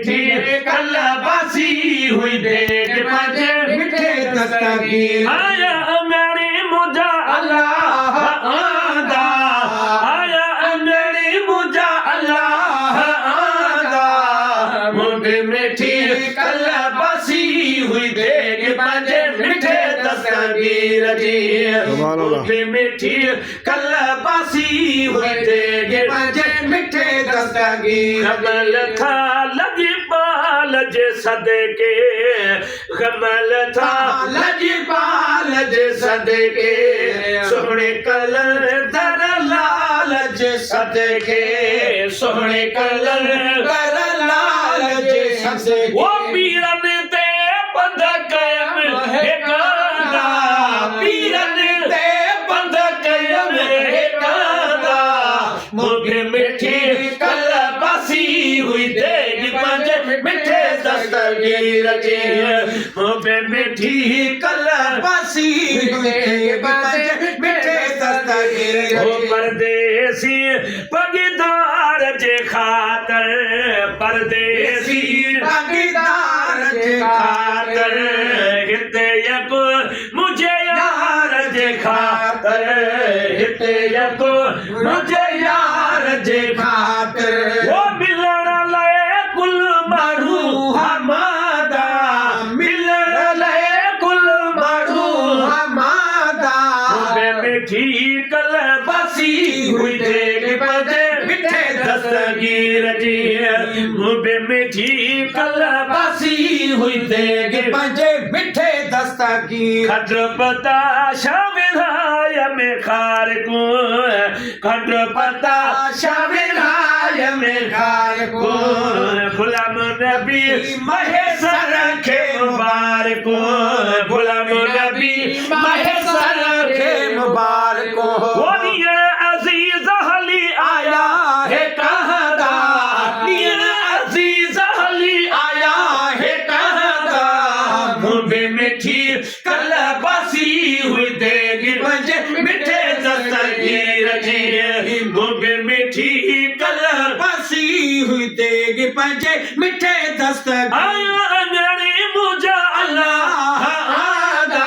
थी कल बासी हुई देख पंजे मिठे दस्तगीर आया मेरी मुझा अल्लाह आदा आया मेरी मुझा अल्लाह आदा मुझे मिठी कल बासी हुई देख पंजे मिठे दस्तगीर जी मुझे मिठी कल बासी हुई देख पंजे मिठे दस्तगीर कमल था लगी पाल जे सदके कमल था लगी पाल जे सदके सोहणे कलर दर लाल जे सदके सोहणे कलर दर लाल जे सदके वो पीरन ते बंद कयम हिकादा पीरन ते बंद कयम हिकादा मुझे मिठी कल बासी हुई देगी पंजे मिठे दस्तगीर जी मुझे मिठी कल बासी हुई देगी पंजे मिठे दस्तगीर ओ परदेसी पगीदार जे खातर परदेसी पगीदार जे खातर हिते यक मुझे यार जे खातर हिते यक मुझे यार जे खातर वो मिलण लाए कुल माण्हू हमादा मिलण लाए कुल माण्हू हमादा मुझे मिठी कल बासी हुई देख पंजे मिठे दस्तगीर जी मुझे मिठी कल बासी हुई देख पंजे मिठे दस्तगीर खड्र पता शाविराय में खार को खड्र पता शाविराय में खार को गुलाम नबी महेसर के मुबारक गुलाम नबी महेसर के मुबारक वो अजीज हली आया है कहदा अजीज हली आया है कहदा मुझे मिठी कल बासी हुई देगी पंजे मिठे दस्तगीर जी मुझे मिठी कल बासी हुई देगी पंजे मिठे दस्तगीर आया मेरी मुझा अल्लाह आदा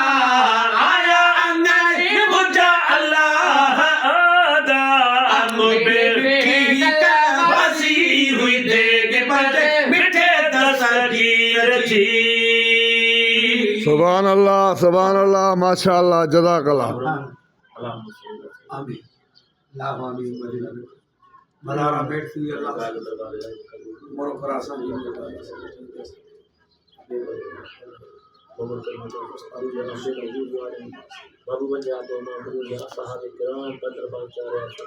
आया मेरी मुझा अल्लाह आदा मुझे मिठी कल बासी हुई देगी पंजे मिठे दस्तगीर जी सुभान अल्लाह माशाअल्लाह जज़ाकल्लाह आमीन लाभ आमीन मदीना मनारा बैठती अल्लाह मोर खरासन बाबू बन जा तो मां साहब किराम पत्र पहुंचा रहे हैं